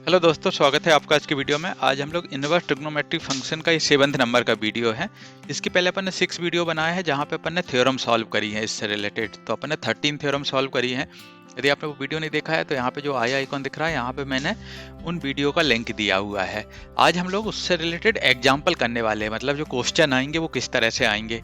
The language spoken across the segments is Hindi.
हेलो दोस्तों, स्वागत है आपका आज की वीडियो में। आज हम लोग इनवर्स ट्रिग्नोमेट्रिक फंक्शन का ये 7th नंबर का वीडियो है। इसके पहले अपन ने 6 वीडियो बनाए हैं जहाँ पे अपन ने थ्योरम सॉल्व करी है इससे रिलेटेड। तो अपन ने 13 थ्योरम सॉल्व करी है। यदि आपने वो वीडियो नहीं देखा है तो यहाँ पे जो आई आइकॉन दिख रहा है यहाँ पे मैंने उन वीडियो का लिंक दिया हुआ है। आज हम लोग उससे रिलेटेड एग्जाम्पल करने वाले हैं, मतलब जो क्वेश्चन आएंगे वो किस तरह से आएंगे।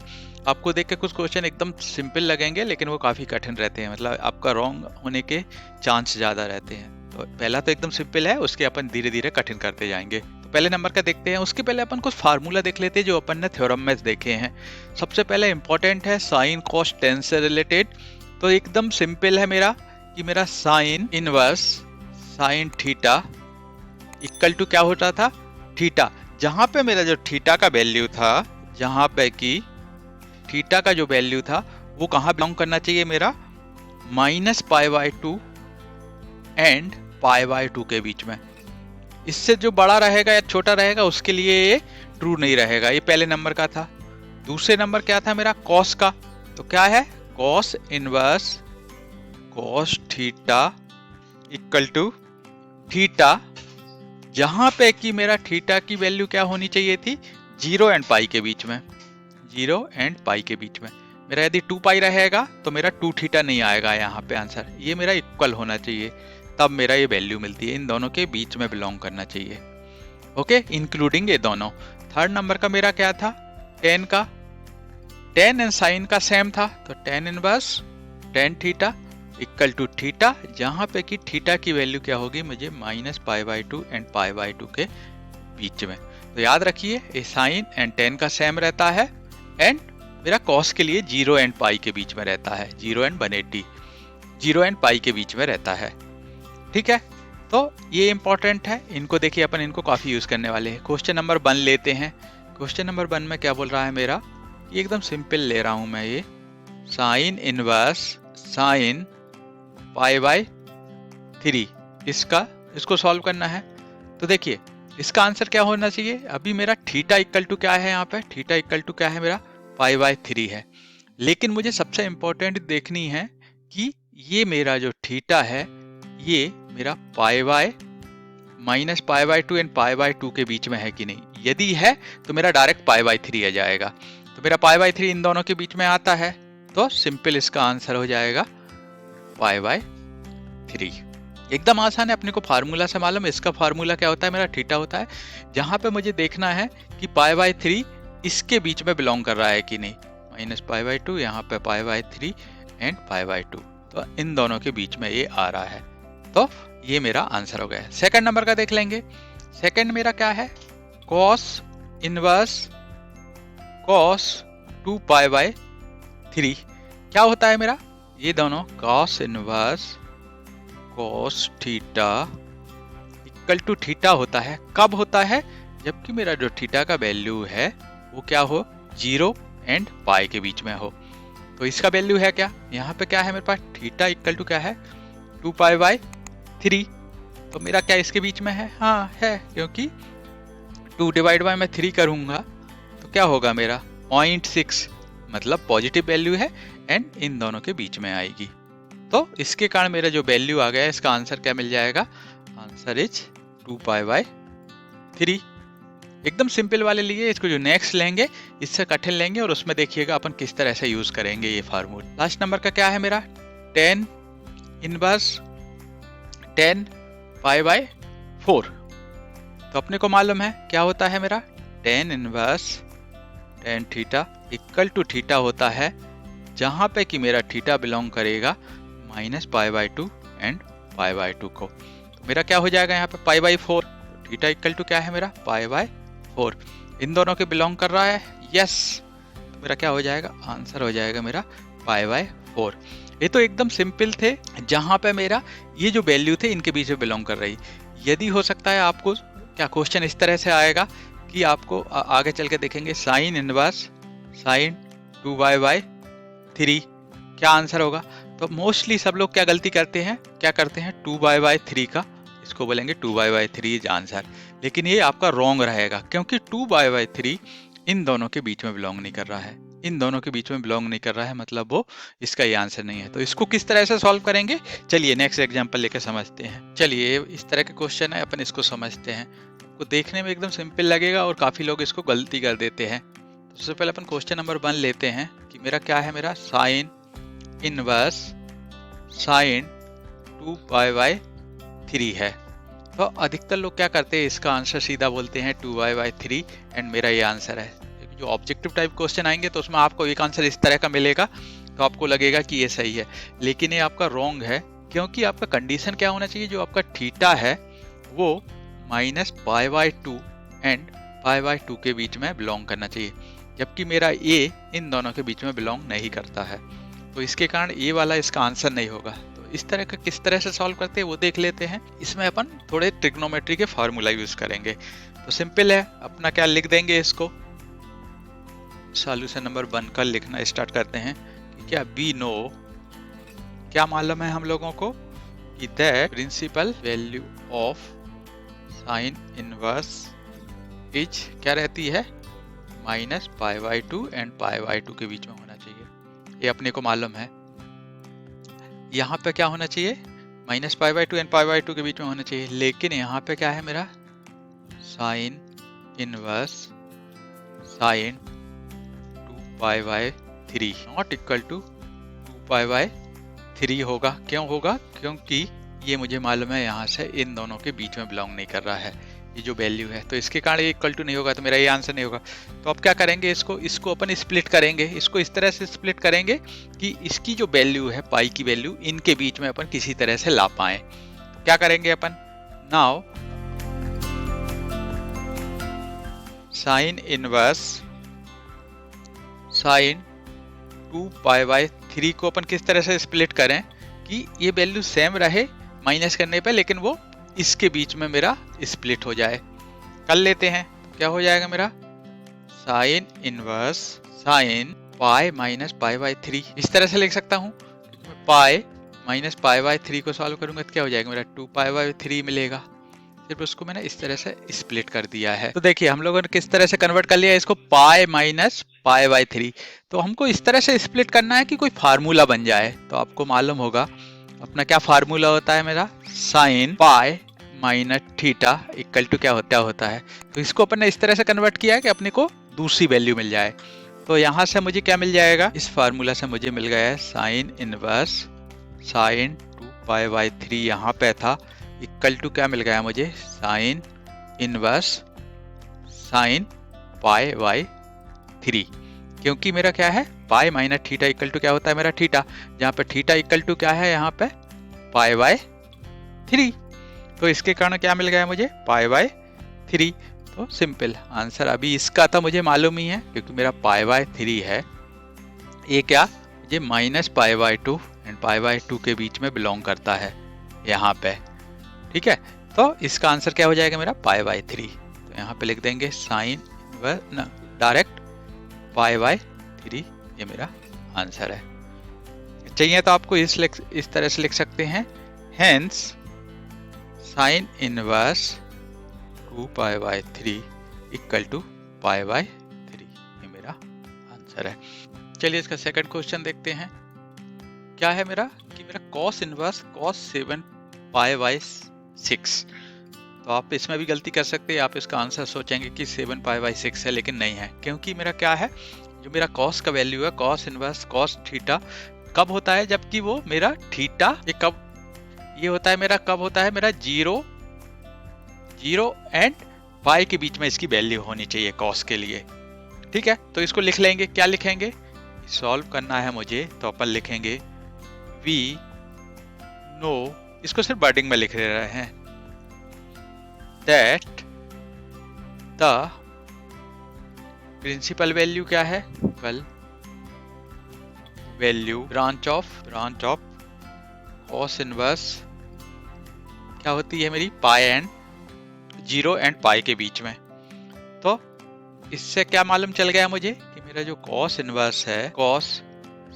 आपको देख के कुछ क्वेश्चन एकदम सिंपल लगेंगे लेकिन वो काफ़ी कठिन रहते हैं, मतलब आपका रॉन्ग होने के चांस ज़्यादा रहते हैं। तो पहला तो एकदम सिंपल है, उसके अपन धीरे धीरे कठिन करते जाएंगे। तो पहले नंबर का देखते हैं। उसके पहले अपन कुछ फार्मूला देख लेते हैं जो अपन ने थ्योरम में देखे हैं। सबसे पहले इंपॉर्टेंट है साइन कॉस टेन से रिलेटेड। तो एकदम सिंपल है मेरा कि मेरा sine inverse sine theta equal to क्या होता था, थीटा। जहां पे मेरा जो थीटा का वैल्यू था, जहां पे कि थीटा का जो वैल्यू था वो कहाँ बिलोंग करना चाहिए मेरा, -π/2 एंड π/2 के बीच में। इससे जो बड़ा रहेगा या छोटा रहेगा उसके लिए ये ट्रू नहीं रहेगा। ये पहले नंबर का था। दूसरे नंबर क्या था मेरा, कॉस का। तो क्या है, cos inverse cos theta equal to theta, जहां पे कि मेरा थीटा की वैल्यू क्या होनी चाहिए थी, 0 एंड पाई के बीच में। 0 एंड पाई के बीच में मेरा यदि 2 पाई रहेगा तो मेरा 2 थीटा नहीं आएगा यहाँ पे आंसर। ये मेरा इक्वल होना चाहिए, तब मेरा ये वैल्यू मिलती है। इन दोनों के बीच में बिलोंग करना चाहिए। ओके, इंक्लूडिंग ये दोनों। थर्ड नंबर का मेरा क्या था, टेन का। टेन एंड साइन का सेम था, तो tan inverse tan theta equal to theta, जहां पे कि थीटा की वैल्यू क्या होगी मुझे, -π/2 एंड π/2 के बीच में। तो याद रखिए ये साइन एंड टेन का सेम रहता है, एंड मेरा कॉस के लिए 0 एंड पाई के बीच में रहता है। 0 एंड 180, 0 एंड पाई के बीच में रहता है। ठीक है, तो ये इंपॉर्टेंट है। इनको देखिए, अपन इनको काफी यूज करने वाले हैं। क्वेश्चन नंबर 1 लेते हैं। क्वेश्चन नंबर 1 में क्या बोल रहा है मेरा, ये एकदम सिंपल ले रहा हूं मैं। ये साइन इनवर्स साइन π/3 इसको सॉल्व करना है। तो देखिए इसका आंसर क्या होना चाहिए। अभी मेरा थीटा इक्वल टू क्या है, यहाँ पे थीटा इक्वल टू क्या है मेरा, π/3 है। लेकिन मुझे सबसे इंपॉर्टेंट देखनी है कि ये मेरा जो थीटा है ये मेरा -π/2 एंड π/2 के बीच में है कि नहीं। यदि है तो मेरा डायरेक्ट π/3 आ जाएगा। तो मेरा π/3 इन दोनों के बीच में आता है, तो सिंपल इसका आंसर हो जाएगा π/3। एकदम आसान है, अपने को फार्मूला से मालूम है। इसका फार्मूला क्या होता है, मेरा थीटा होता है। जहां पे मुझे देखना है कि π/3 इसके बीच में बिलोंग कर रहा है कि नहीं, -π/2 यहाँ पे π/3 एंड π/2, तो इन दोनों के बीच में ये आ रहा है। तो ये मेरा आंसर हो गया। सेकंड नंबर का देख लेंगे। सेकंड मेरा क्या है, cos इनवर्स cos 2π/3 क्या होता है मेरा, ये दोनों cos inverse cos theta equal to theta होता है। कब होता है, जबकि मेरा जो थीटा का वैल्यू है वो क्या हो, 0 एंड पाई के बीच में हो। तो इसका वैल्यू है क्या, यहाँ पे क्या है मेरे पास, थीटा इक्वल टू क्या है, 2π/3। तो मेरा क्या इसके बीच में है, हाँ है, क्योंकि 2 डिवाइड बाय मैं 3 करूंगा तो क्या होगा मेरा 0.6, मतलब पॉजिटिव वैल्यू है एंड इन दोनों के बीच में आएगी। तो इसके कारण मेरा जो वैल्यू आ गया, इसका आंसर क्या मिल जाएगा, आंसर इज 2π/3। एकदम सिंपल वाले लिए। इसको जो नेक्स्ट लेंगे इससे कठिन लेंगे और उसमें देखिएगा अपन किस तरह से यूज करेंगे ये फार्मूला। लास्ट नंबर का क्या है मेरा, टेन इनवर्स टेन π/4। तो अपने को मालूम है क्या होता है मेरा, tan inverse tan theta equal to theta होता है, जहां पे कि मेरा थीटा बिलोंग करेगा -π/2 एंड π/2 को। तो मेरा क्या हो जाएगा यहाँ पे π/4। थीटा इक्वल टू क्या है मेरा, π/4। इन दोनों के बिलोंग कर रहा है, यस। तो मेरा क्या हो जाएगा, आंसर हो जाएगा मेरा π/4। ये तो एकदम सिंपल थे, जहां पे मेरा ये जो वैल्यू थे इनके बीच में बिलोंग कर रही। यदि हो सकता है आपको क्या क्वेश्चन इस तरह से आएगा कि आपको आगे चल के देखेंगे साइन इनवर्स साइन 2π/3 क्या आंसर होगा। तो मोस्टली सब लोग क्या गलती करते हैं, क्या करते हैं 2π/3 का, इसको बोलेंगे 2π/3 इज आंसर। लेकिन ये आपका रॉन्ग रहेगा, क्योंकि 2π/3 इन दोनों के बीच में बिलोंग नहीं कर रहा है। इन दोनों के बीच में बिलोंग नहीं कर रहा है, मतलब वो इसका ये आंसर नहीं है। तो इसको किस तरह से सॉल्व करेंगे, चलिए नेक्स्ट एग्जांपल लेके समझते हैं। चलिए इस तरह के क्वेश्चन है, अपन इसको समझते हैं। आपको देखने में एकदम सिंपल लगेगा और काफी लोग इसको गलती कर देते हैं। तो सबसे पहले अपन क्वेश्चन नंबर 1 लेते हैं कि मेरा क्या है, मेरा साइन इनवर्स साइन 2π/3 है। तो अधिकतर लोग क्या करते हैं, इसका आंसर सीधा बोलते हैं 2π/3 एंड मेरा ये आंसर है। जो ऑब्जेक्टिव टाइप क्वेश्चन आएंगे तो उसमें आपको एक आंसर इस तरह का मिलेगा, तो आपको लगेगा कि ये सही है, लेकिन ये आपका रॉन्ग है। क्योंकि आपका कंडीशन क्या होना चाहिए, जो आपका थीटा है वो -π/2 एंड π/2 के बीच में बिलोंग करना चाहिए, जबकि मेरा ए इन दोनों के बीच में बिलोंग नहीं करता है। तो इसके कारण ए वाला इसका आंसर नहीं होगा। तो इस तरह का किस तरह से सॉल्व करते हैं वो देख लेते हैं। इसमें अपन थोड़े ट्रिग्नोमेट्री के फार्मूला यूज करेंगे। तो सिंपल है, अपना क्या लिख देंगे, इसको सॉल्यूशन नंबर 1 का लिखना स्टार्ट करते हैं कि क्या वी नो, क्या मालूम है हम लोगों को कि that principal value of sine inverse इज क्या रहती है, -π/2 एंड π/2 के बीच में होना चाहिए। ये अपने को मालूम है। यहाँ पे क्या होना चाहिए, -π/2 एंड π/2 के बीच में होना चाहिए, लेकिन यहाँ पे क्या है मेरा sine inverse sine 2π/3 not equal to 2π/3 होगा। क्यों होगा, क्योंकि ये मुझे मालूम है यहाँ से इन दोनों के बीच में बिलोंग नहीं कर रहा है ये जो वैल्यू है, तो इसके कारण ये इक्वल टू नहीं होगा, तो मेरा ये आंसर नहीं होगा। तो अब क्या करेंगे, इसको अपन स्प्लिट करेंगे। इसको इस तरह से स्प्लिट करेंगे कि इसकी जो वैल्यू है पाई की वैल्यू, इनके बीच में अपन किसी तरह से ला पाए। तो क्या करेंगे अपन, नाउ साइन इनवर्स साइन 2π/3 को अपन किस तरह से स्प्लिट करें कि ये वैल्यू सेम रहे माइनस करने पे, लेकिन वो इसके बीच में मेरा स्प्लिट हो जाए। कर लेते हैं, क्या हो जाएगा मेरा साइन इनवर्स साइन पाई -π/3, इस तरह से लिख सकता हूँ। पाई -π/3 को सॉल्व करूंगा तो क्या हो जाएगा, मेरा 2π/3 मिलेगा। सिर्फ उसको मैंने इस तरह से स्प्लिट कर दिया है। तो देखिए हम लोगों ने किस तरह से कन्वर्ट कर लिया इसको, पाई -π/3। तो हमको इस तरह से स्प्लिट करना है कि कोई फार्मूला बन जाए। तो आपको मालूम होगा अपना क्या फार्मूला होता है, मेरा sine pi minus theta equal to क्या होता है। तो इसको अपन ने इस तरह से कन्वर्ट किया है कि अपने को दूसरी वैल्यू मिल जाए। तो यहाँ से मुझे क्या मिल जाएगा, इस फार्मूला से मुझे मिल गया है साइन इनवर्स साइन 2π/3 यहाँ पे था, इक्वल टू क्या मिल गया मुझे, साइन इनवर्स साइन π/3। क्योंकि मेरा क्या है pi minus theta equal to क्या होता है, मेरा थीटा, जहाँ पे थीटा इक्वल टू क्या है यहाँ पे π/3। तो इसके कारण क्या मिल गया मुझे, π/3। तो सिंपल आंसर अभी इसका तो मुझे मालूम ही है, क्योंकि मेरा π/3 है। ये क्या मुझे -π/2 एंड π/2 के बीच में बिलोंग करता है यहाँ पे, ठीक है। तो इसका आंसर क्या हो जाएगा मेरा π/3। तो यहाँ पे लिख देंगे साइन डायरेक्ट π/3, ये मेरा आंसर है। चाहिए तो आपको इस तरह से लिख सकते हैं, hence sine inverse 2π/3 equal to π/3, ये मेरा आंसर है। चलिए इसका सेकंड क्वेश्चन देखते हैं। क्या है मेरा कि मेरा cos इनवर्स cos 7π/6। तो आप इसमें भी गलती कर सकते हैं, आप इसका आंसर सोचेंगे कि 7π/6 है, लेकिन नहीं है। क्योंकि मेरा क्या है, जो मेरा cos का वैल्यू है cos इनवर्स cos थीटा कब होता है, जबकि वो मेरा थीटा ये कब ये होता है मेरा, कब होता है मेरा 0 एंड पाई के बीच में इसकी वैल्यू होनी चाहिए cos के लिए, ठीक है। तो इसको लिख लेंगे, क्या लिखेंगे, सॉल्व करना है मुझे, तो अपन लिखेंगे वी नो, इसको सिर्फ वर्डिंग में लिख रहे हैं, दैट द प्रिंसिपल वैल्यू क्या है, well value branch of cos inverse क्या होती है मेरी, पाई एंड 0 एंड पाई के बीच में। तो इससे क्या मालूम चल गया मुझे कि मेरा जो cos इनवर्स है cos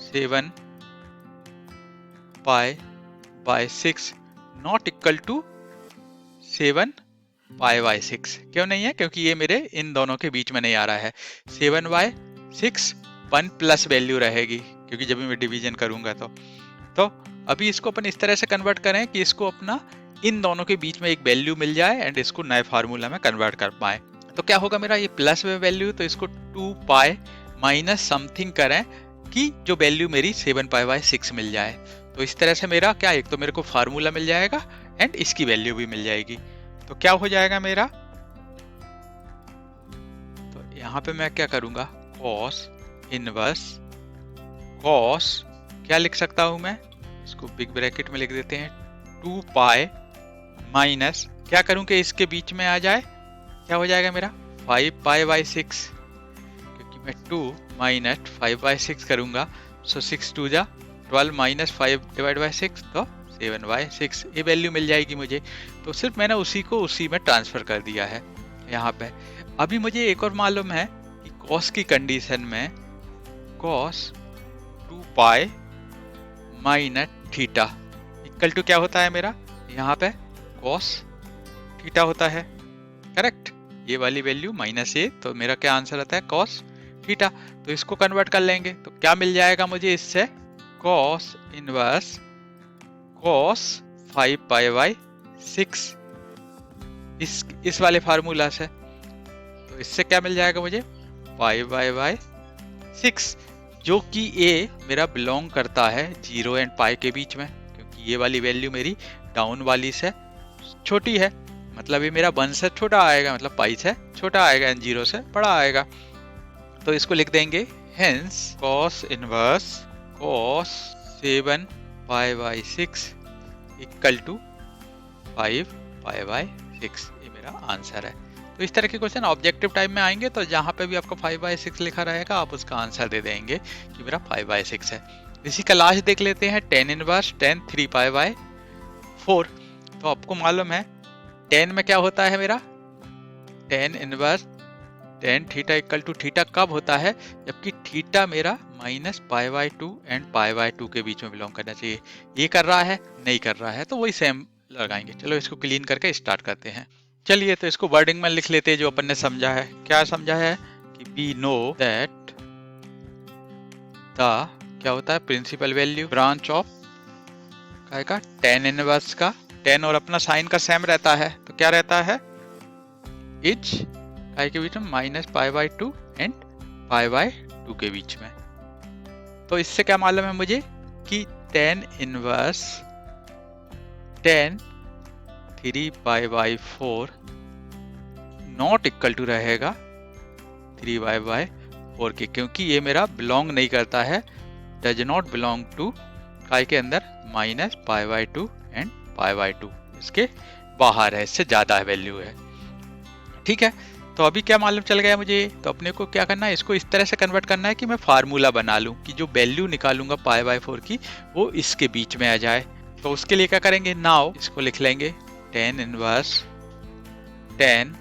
7π/6 नॉट इक्वल टू 7π/6। क्यों नहीं है, क्योंकि ये मेरे इन दोनों के बीच में नहीं आ रहा है। 7/6 1 प्लस वैल्यू रहेगी, क्योंकि जब भी मैं डिवीजन करूंगा तो अभी इसको अपन इस तरह से कन्वर्ट करें कि इसको अपना इन दोनों के बीच में एक वैल्यू मिल जाए एंड इसको नए फार्मूला में कन्वर्ट कर पाए। तो क्या होगा मेरा, ये प्लस में वैल्यू, तो इसको 2 पाई माइनस समथिंग करें कि जो वैल्यू मेरी 7 पाई बाय 6 मिल जाए। तो इस तरह से मेरा क्या, एक तो मेरे को फार्मूला मिल जाएगा एंड इसकी वैल्यू भी मिल जाएगी। तो क्या हो जाएगा मेरा, तो यहाँ पे मैं क्या करूंगा, कॉस इनवर्स कॉस क्या लिख सकता हूं मैं, इसको बिग ब्रैकेट में लिख देते हैं, 2 पाई माइनस क्या करूं कि इसके बीच में आ जाए, क्या हो जाएगा मेरा 5 पाई बाय 6, क्योंकि मैं 2 माइनस 5 बाय 6 करूंगा, सो 6 2 जा 12 माइनस 5 डिवाइड बाय 6, तो 7 बाय 6 ये वैल्यू मिल जाएगी मुझे। तो सिर्फ मैंने उसी को उसी में ट्रांसफर कर दिया है यहाँ पे। अभी मुझे एक और मालूम है कि कॉस की कंडीशन में cos 2 pi minus theta equal to क्या होता है मेरा, यहाँ पे कॉस थीटा होता है, करेक्ट। ये वाली वैल्यू माइनस ए, तो मेरा क्या आंसर आता है, कॉस थीटा। तो इसको कन्वर्ट कर लेंगे तो क्या मिल जाएगा मुझे इससे, cos inverse cos 5 pi by 6, इस वाले फार्मूला से। तो इससे क्या मिल जाएगा मुझे, 5 पाई बाय 6, जो कि ए मेरा बिलोंग करता है 0 एंड पाई के बीच में, क्योंकि ये वाली वैल्यू मेरी डाउन वाली से छोटी है, मतलब ये मेरा 1 से छोटा आएगा, मतलब पाई से छोटा आएगा एंड 0 से बड़ा आएगा। तो इसको लिख देंगे, hence cos inverse cos 7 pi by 6 equal to 5 pi by 6, ये मेरा आंसर है। तो इस तरह के क्वेश्चन ऑब्जेक्टिव टाइप में आएंगे, तो जहां पे भी आपका 5 बाय 6 लिखा रहेगा आप उसका आंसर दे देंगे कि मेरा 5 बाय 6 है। इसी का लास्ट देख लेते हैं, tan inverse tan 3 pi by 4। तो आपको मालूम है tan में क्या होता है मेरा, tan inverse tan theta equal to theta कब होता है, जबकि थीटा मेरा minus pi by 2 and pi by 2 के बीच में बिलोंग करना चाहिए। ये कर रहा है, नहीं कर रहा है, तो वही सेम लगाएंगे। चलो इसको क्लीन करके स्टार्ट करते हैं। चलिए तो इसको वर्डिंग में लिख लेते हैं जो अपन ने समझा है। क्या समझा है कि वी नो दैट द क्या होता है, प्रिंसिपल वैल्यू ब्रांच ऑफ का tan इनवर्स का, tan और अपना साइन का सेम रहता है, तो क्या रहता है, इज काय के बीच में minus pi by 2 and pi by 2 के बीच में। तो इससे क्या मालूम है मुझे कि tan inverse tan 3 pi by 4 not equal to रहेगा 3 पाई बाय 4 के, क्योंकि ये मेरा बिलोंग नहीं करता है, डज नॉट बिलोंग टू काय के अंदर minus pi by 2 and pi by 2, इसके बाहर है, इससे ज्यादा वैल्यू है। ठीक है, तो अभी क्या मालूम चल गया मुझे, तो अपने को क्या करना है, इसको इस तरह से कन्वर्ट करना है कि मैं फार्मूला बना लूं कि जो वैल्यू निकालूंगा पाई बाय 4 की वो इसके बीच में आ जाए। तो उसके लिए क्या करेंगे, नाउ इसको लिख लेंगे tan inverse tan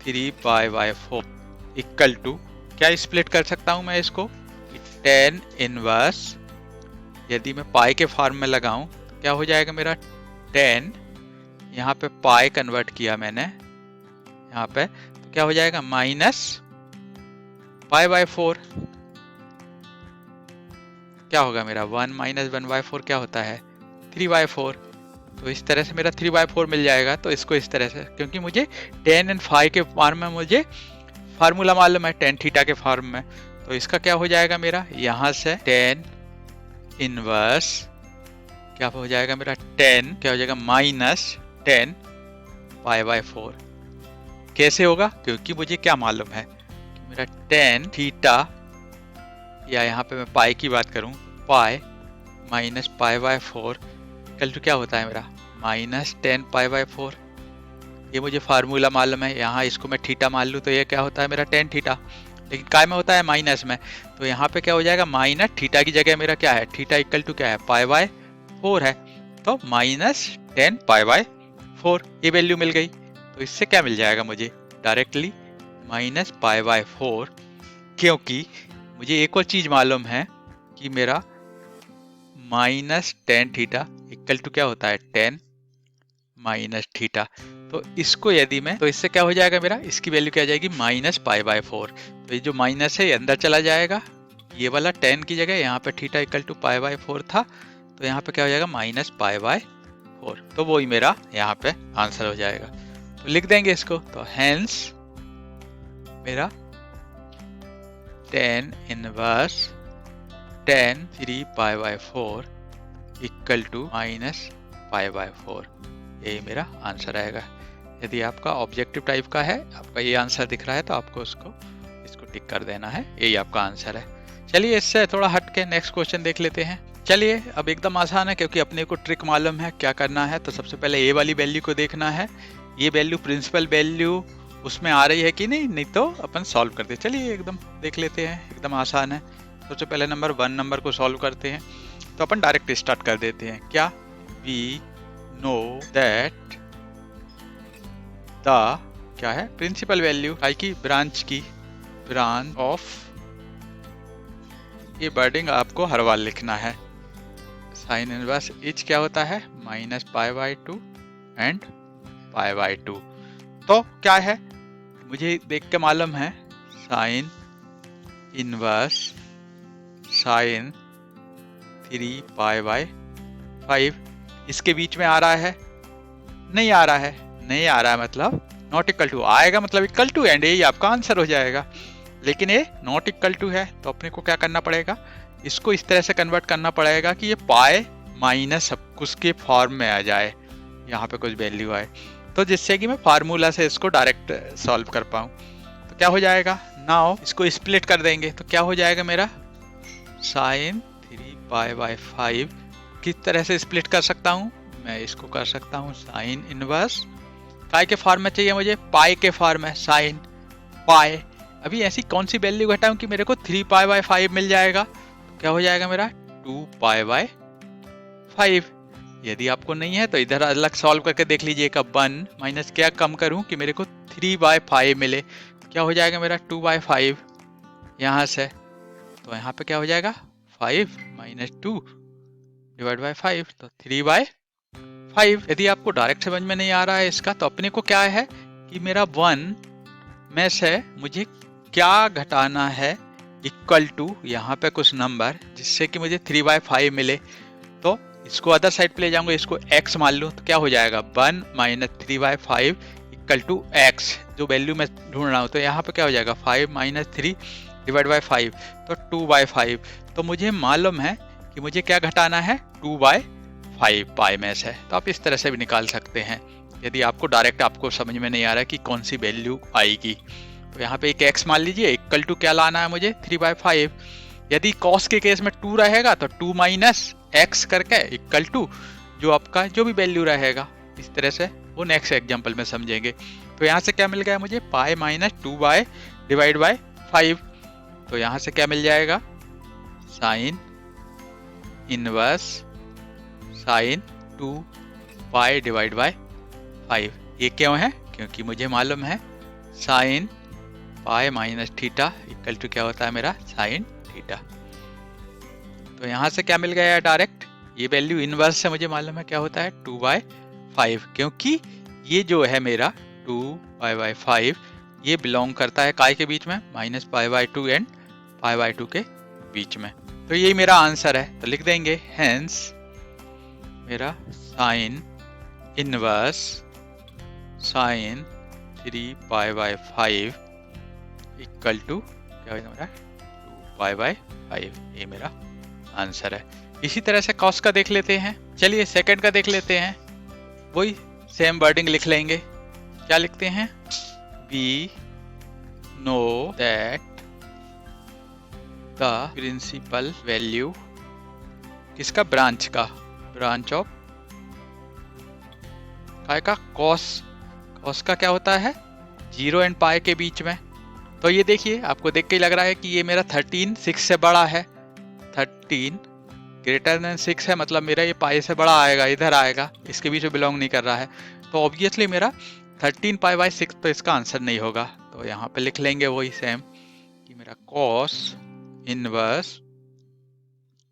3 pi by 4 equal to, क्या स्प्लिट कर सकता हूं मैं इसको, tan इनवर्स यदि मैं पाई के फॉर्म में लगाऊं तो क्या हो जाएगा मेरा, tan यहाँ पे पाई कन्वर्ट किया मैंने यहाँ पे, तो क्या हो जाएगा माइनस पाई बाय 4, क्या होगा मेरा 1 माइनस 1 बाय 4 क्या होता है 3 बाय 4। तो इस तरह से मेरा 3 बाय 4 मिल जाएगा। तो इसको इस तरह से, क्योंकि मुझे tan एंड फाई के फॉर्म में मुझे फार्मूला मालूम है tan थीटा के फॉर्म में, तो इसका क्या हो जाएगा मेरा, यहाँ से tan इनवर्स क्या हो जाएगा मेरा, tan क्या हो जाएगा माइनस 10 पाई बाय 4। कैसे होगा, क्योंकि मुझे क्या मालूम है कि मेरा tan थीटा, या यहाँ पे मैं पाई की बात करूं, pi minus pi by 4 equal to क्या होता है मेरा माइनस 10 पाई बाय 4। ये मुझे फार्मूला मालूम है, यहाँ इसको मैं थीटा मान लूँ तो ये क्या होता है मेरा tan थीटा, लेकिन काय में होता है माइनस में, तो यहाँ पे क्या हो जाएगा माइनस थीटा की जगह मेरा क्या है, थीटा इक्वल टू क्या है पाई बाय 4 है, तो माइनस 10 पाई बाय 4 ये वैल्यू मिल गई। तो इससे क्या मिल जाएगा मुझे डायरेक्टली माइनस पाई बाय 4, क्योंकि मुझे एक और चीज मालूम है कि मेरा minus tan theta equal to क्या होता है 10 माइनस थीटा। तो इसको यदि मैं, तो इससे क्या हो जाएगा मेरा, इसकी वैल्यू क्या आ जाएगी माइनस पाई बाय 4। तो ये जो माइनस है ये अंदर चला जाएगा ये वाला 10 की जगह यहाँ पे थीटा इक्वल टू π/4 था, तो यहाँ पे क्या हो जाएगा माइनस π/4, तो वही मेरा यहाँ पे आंसर हो जाएगा। तो लिख देंगे इसको, तो हेंस मेरा tan inverse tan 3π/4 equal to minus π/4, यही मेरा आंसर आएगा। यदि आपका ऑब्जेक्टिव टाइप का है, आपका ये आंसर दिख रहा है, तो आपको इसको टिक कर देना है, यही आपका आंसर है। चलिए इससे थोड़ा हट के नेक्स्ट क्वेश्चन देख लेते हैं। चलिए अब एकदम आसान है, क्योंकि अपने को ट्रिक मालूम है क्या करना है। तो सबसे पहले ए वाली वैल्यू को देखना है, ये वैल्यू प्रिंसिपल वैल्यू उसमें आ रही है कि नहीं तो अपन सॉल्व करते हैं। चलिए एकदम देख लेते हैं, एकदम आसान है। सबसे पहले नंबर 1 नंबर को सॉल्व करते हैं, तो अपन डायरेक्ट स्टार्ट कर देते हैं। क्या वी नो दैट द क्या है प्रिंसिपल वैल्यू आई की ब्रांच ऑफ, ये वर्डिंग आपको हर बार लिखना है। साइन इनवर्स इच क्या होता है माइनस π/2 एंड π/2। तो क्या है मुझे देख के मालूम है, साइन इनवर्स साइन 3π/5 इसके बीच में आ रहा है, नहीं आ रहा है मतलब नॉट इक्वल टू, आएगा मतलब इक्वल टू एंड यही आपका आंसर हो जाएगा। लेकिन ये नॉट इक्वल टू है, तो अपने को क्या करना पड़ेगा, इसको इस तरह से कन्वर्ट करना पड़ेगा कि ये पाए माइनस सब कुछ के फॉर्म में आ जाए, यहाँ पे कुछ वैल्यू आए, तो जिससे कि मैं फार्मूला से इसको डायरेक्ट सॉल्व कर पाऊँ। तो क्या हो जाएगा, नाउ इसको स्प्लिट कर देंगे, तो क्या हो जाएगा मेरा साइन 3π/5 किस तरह से स्प्लिट कर सकता हूँ, मैं इसको कर सकता हूँ साइन इनवर्स, काय के फॉर्म में चाहिए मुझे, पाई के फॉर्म में, साइन पाई। अभी ऐसी कौन सी वैल्यू घटाऊं कि मेरे को 3π/5 मिल जाएगा, तो क्या हो जाएगा मेरा 2π/5। यदि आपको नहीं है तो इधर अलग सॉल्व करके देख लीजिएगा, 1 माइनस क्या कम करूं कि मेरे को 3/5 मिले, क्या हो जाएगा मेरा 2/5 यहाँ से, तो यहाँ पे क्या हो जाएगा 5 माइनस 2 डिवाइड बाई 5, तो 3/5। यदि आपको डायरेक्ट समझ में नहीं आ रहा है इसका, तो अपने को क्या है कि मेरा 1 में से मुझे क्या घटाना है इक्वल टू यहाँ पे कुछ नंबर, जिससे कि मुझे 3/5 मिले। तो इसको अदर साइड पे ले जाऊंगा, इसको x मान लूँ, तो क्या हो जाएगा 1 माइनस 3/5 इक्वल टू x, जो वैल्यू मैं ढूंढ रहा हूँ। तो यहाँ पे क्या हो जाएगा 5 माइनस 3 डिवाइड बाई 5, तो 2/5। तो मुझे मालूम है कि मुझे क्या घटाना है 2/5 पाई में से, तो आप इस तरह से भी निकाल सकते हैं। यदि आपको डायरेक्ट आपको समझ में नहीं आ रहा है कि कौन सी वैल्यू आएगी, तो यहाँ पे एक x मान लीजिए, इक्वल टू क्या लाना है मुझे 3/5। यदि cos के केस में 2 रहेगा तो 2 माइनस x करके इक्वल टू जो आपका जो भी वैल्यू रहेगा, इस तरह से वो नेक्स्ट एग्जांपल में समझेंगे। तो यहाँ से क्या मिल गया मुझे पाई माइनस 2 डिवाइड बाई 5, तो यहाँ से क्या मिल जाएगा sine inverse sine 2 divide by 5। ये क्यों है, क्योंकि मुझे मालूम है sine pi minus theta equal to क्या होता है मेरा साइन थीटा। तो यहाँ से क्या मिल गया डायरेक्ट, ये वैल्यू इनवर्स से मुझे मालूम है क्या होता है 2/5, क्योंकि ये जो है मेरा 2π/5 ये बिलोंग करता है काय के बीच में -π/2 एंड π/2 के बीच में। तो यही मेरा आंसर है, तो लिख देंगे हेंस मेरा sine inverse sine 3π/5 equal to क्या होगा मेरा 2π/5, ये मेरा आंसर है। इसी तरह से कॉस का देख लेते हैं। चलिए सेकंड का देख लेते हैं, वही सेम वर्डिंग लिख लेंगे। क्या लिखते हैं, we know that the principal value किसका, ब्रांच का, ब्रांच ऑफ काय का, कॉस का क्या होता है 0 एंड पाई के बीच में। तो ये देखिए आपको देख के ही लग रहा है कि ये मेरा 13 6 से बड़ा है, 13 ग्रेटर देन 6 है, मतलब मेरा ये पाई से बड़ा आएगा, इधर आएगा, इसके बीच में बिलोंग नहीं कर रहा है। तो ऑब्वियसली मेरा 13π/6 तो इसका आंसर नहीं होगा। तो यहाँ पे लिख लेंगे वही सेम कि मेरा cos inverse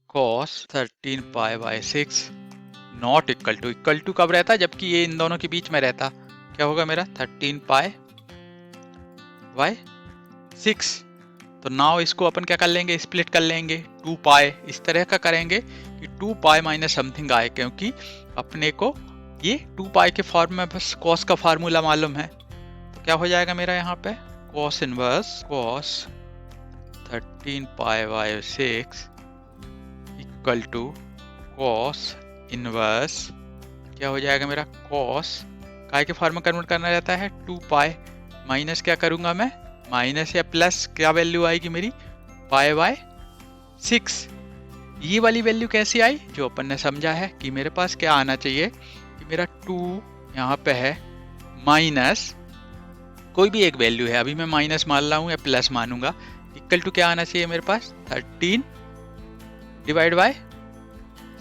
cos 13π/6 not equal to कब रहता, जबकि ये इन दोनों के बीच में रहता, क्या होगा मेरा 13π/6। तो नाउ इसको अपन क्या कर लेंगे, स्प्लिट कर लेंगे 2 पाई, इस तरह का करेंगे कि 2 पाई माइनस समथिंग आए, क्योंकि अपने को ये 2 पाई के फॉर्म में बस कॉस का फार्मूला मालूम है। तो क्या हो जाएगा मेरा यहाँ पे, cos inverse cos 13 pi by 6 equal to cos inverse, क्या हो जाएगा मेरा, कॉस काय के फॉर्म में कन्वर्ट करना रहता है 2 पाई, माइनस क्या करूंगा मैं, माइनस या प्लस क्या वैल्यू आएगी मेरी, पाई बाय 6। ये वाली वैल्यू कैसी आई, जो अपन ने समझा है कि मेरे पास क्या आना चाहिए कि मेरा 2 यहाँ पे है माइनस कोई भी एक वैल्यू है, अभी मैं माइनस मान रहा हूँ या प्लस मानूंगा, इक्वल टू क्या आना चाहिए मेरे पास 13 डिवाइड बाय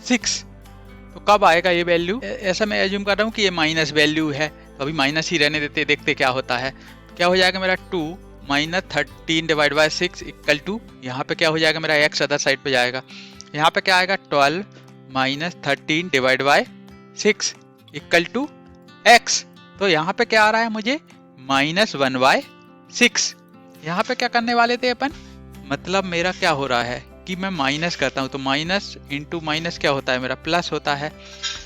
6। तो कब आएगा ये वैल्यू, ऐसा मैं एज्यूम कर रहा हूँ कि ये माइनस वैल्यू है, तो अभी माइनस ही रहने देते, देखते क्या होता है। तो क्या हो जाएगा मेरा 2 minus 13 divide by 6 equal to, यहाँ पे क्या हो जाएगा मेरा x अदर साइड पे जाएगा, यहाँ पे क्या आएगा 12 minus 13 divide by 6 equal to x। तो यहाँ पे क्या आ रहा है मुझे, -1 बाय 6। यहाँ पे क्या करने वाले थे अपन, मतलब मेरा क्या हो रहा है कि मैं माइनस करता हूँ, तो माइनस इंटू माइनस क्या होता है मेरा, प्लस होता है।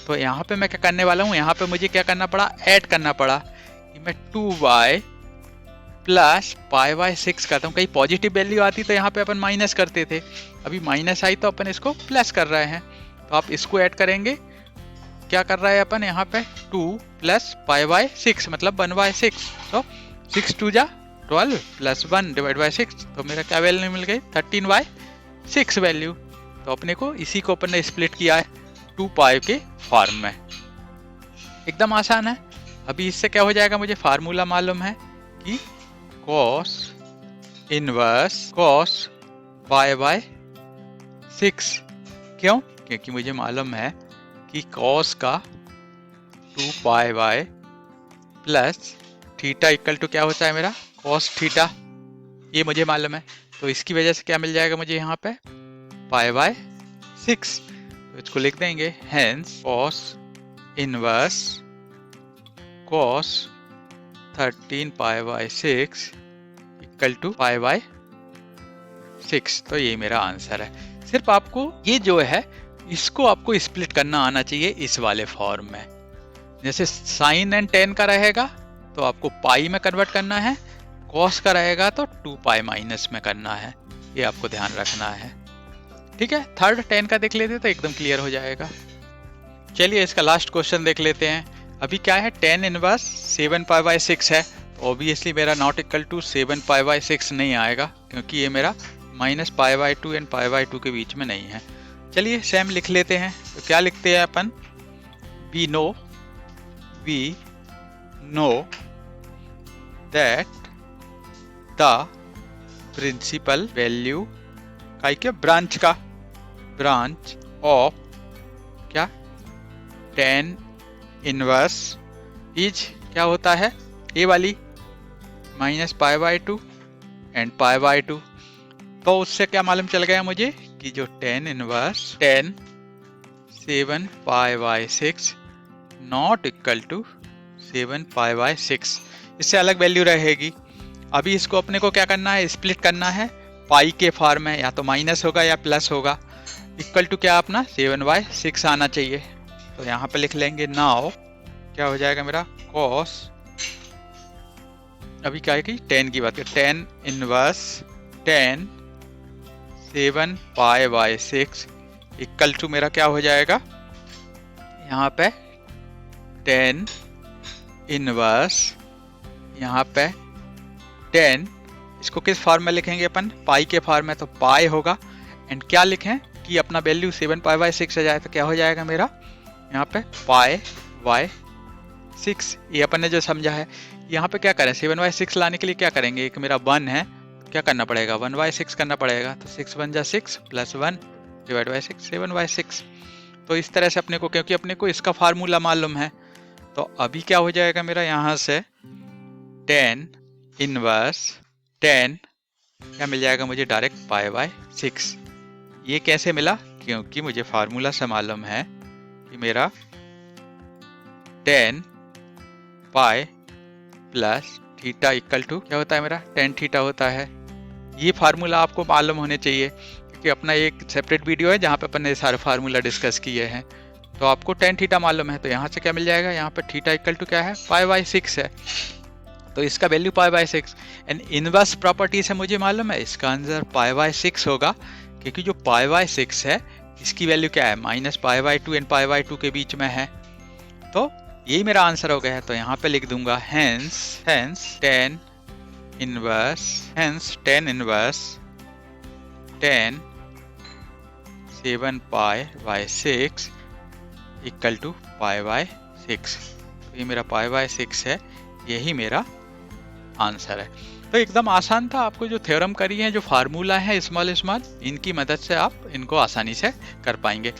तो यहाँ पे मैं क्या करने वाला हूँ, यहाँ पे मुझे क्या करना पड़ा, ऐड करना पड़ा कि मैं 2y प्लस पाई बाय 6 करता हूँ। कहीं पॉजिटिव वैल्यू आती तो यहाँ पे अपन माइनस करते थे, अभी माइनस आई तो अपन इसको प्लस कर रहे हैं। तो आप इसको ऐड करेंगे, क्या कर रहा है अपन यहाँ पे 2 प्लस पाई बाय 6 मतलब 1 बाय 6, तो 6 2 जा 12 प्लस 1 डिवाइड बाय 6, तो मेरा क्या वैल्यू मिल गई 13 बाय 6 वैल्यू। तो अपने को इसी को अपन ने स्प्लिट किया है 2 पाई के फॉर्म में, एकदम आसान है। अभी इससे क्या हो जाएगा, मुझे फार्मूला मालूम है कि cos inverse cos pi by 6, क्यों, क्योंकि मुझे मालूम है कि cos का 2 pi by plus theta equal to क्या होता है मेरा cos थीटा, ये मुझे मालूम है। तो इसकी वजह से क्या मिल जाएगा मुझे यहाँ पे पाई बाय 6, तो इसको लिख देंगे hence cos inverse cos 13 pi by 6 equal to pi by 6। तो ये मेरा आंसर है। सिर्फ आपको ये जो है इसको आपको स्प्लिट करना आना चाहिए इस वाले फॉर्म में। जैसे साइन एंड टेन का रहेगा तो आपको पाई में कन्वर्ट करना है, कॉस का रहेगा तो 2 पाई माइनस में करना है, ये आपको ध्यान रखना है। ठीक है, थर्ड 10 का देख लेते तो एकदम क्लियर हो जाएगा। चलिए इसका लास्ट क्वेश्चन देख लेते हैं। अभी क्या है, 10 इनवर्स 7 पाई बाय 6 है, तो ऑब्वियसली मेरा not equal to 7 pi by 6 नहीं आएगा, क्योंकि ये मेरा minus pi by 2 and pi by 2 के बीच में नहीं है। चलिए सेम लिख लेते हैं। तो क्या लिखते हैं अपन, we know that the principal value का क्या, ब्रांच ऑफ क्या 10 इनवर्स इज क्या होता है, ये वाली minus pi by 2 and pi by 2। तो उससे क्या मालूम चल गया मुझे कि जो 10 inverse 10 7 pi by 6 not equal to 7 pi by 6, इससे अलग वैल्यू रहेगी। अभी इसको अपने को क्या करना है, स्प्लिट करना है पाई के फॉर्म में, या तो माइनस होगा या प्लस होगा। इक्वल टू क्या अपना 7 बाय 6 आना चाहिए। तो यहाँ पे लिख लेंगे नाउ क्या हो जाएगा मेरा cos, अभी क्या है कि 10 की बात करें, 10 inverse 10 7 pi by 6 equal to मेरा क्या हो जाएगा यहाँ पे 10 इनवर्स यहाँ पे 10, इसको किस फॉर्म में लिखेंगे अपन, पाई के फॉर्म में, तो पाई होगा एंड क्या लिखें कि अपना वैल्यू 7 पाई बाय 6 आ जाए, तो क्या हो जाएगा मेरा यहाँ पे पाई बाय 6। ये अपन ने जो समझा है, यहाँ पे क्या करें 7 बाय 6 लाने के लिए क्या करेंगे, एक मेरा 1 है, क्या करना पड़ेगा 1 बाय 6 करना पड़ेगा, तो 6 1 जा 6 प्लस 1 डिवाइड बाय 6 7 बाय 6। तो इस तरह से अपने को, क्योंकि अपने को इसका फार्मूला मालूम है, तो अभी क्या हो जाएगा मेरा यहाँ से 10 इनवर्स 10 क्या मिल जाएगा मुझे डायरेक्ट पाई बाय 6। ये कैसे मिला, क्योंकि मुझे फार्मूला से मालूम है कि मेरा 10 pi plus theta equal to क्या होता है मेरा 10 थीटा होता है, ये फार्मूला आपको मालूम होने चाहिए, क्योंकि अपना एक सेपरेट वीडियो है जहाँ पे अपन ने सारे फार्मूला डिस्कस किए हैं। तो आपको टेन थीटा मालूम है, तो यहाँ से क्या मिल जाएगा, यहाँ पे थीटा इक्वल टू क्या है, π/6 है, तो इसका वैल्यू π/6। एंड इनवर्स प्रॉपर्टी से मुझे मालूम है इसका आंसर π/6 होगा, क्योंकि जो π/6 है इसकी वैल्यू क्या है, -π/2 एंड π/2 के बीच में है। तो यही मेरा आंसर हो गया है। तो यहाँ पे लिख दूंगा hence tan inverse 7π/6 equal to π/6। तो ये मेरा π/6 है, यही मेरा आंसर है। तो एकदम आसान था, आपको जो थ्योरम करी है, जो फार्मूला है स्मॉल इनकी मदद से आप इनको आसानी से कर पाएंगे।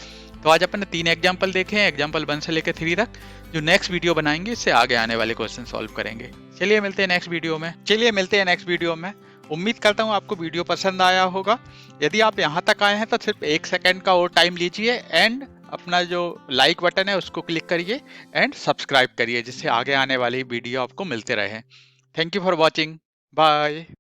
तो आज अपन ने 3 एग्जाम्पल देखे हैं, एग्जाम्पल 1 से लेकर 3 तक। जो नेक्स्ट वीडियो बनाएंगे इससे आगे आने वाले क्वेश्चन सॉल्व करेंगे। चलिए मिलते हैं नेक्स्ट वीडियो में। उम्मीद करता हूँ आपको वीडियो पसंद आया होगा। यदि आप यहाँ तक आए हैं तो सिर्फ 1 सेकेंड का और टाइम लीजिए एंड अपना जो लाइक बटन है उसको क्लिक करिए एंड सब्सक्राइब करिए, जिससे आगे आने वाली वीडियो आपको मिलते रहे। Thank you for watching. Bye.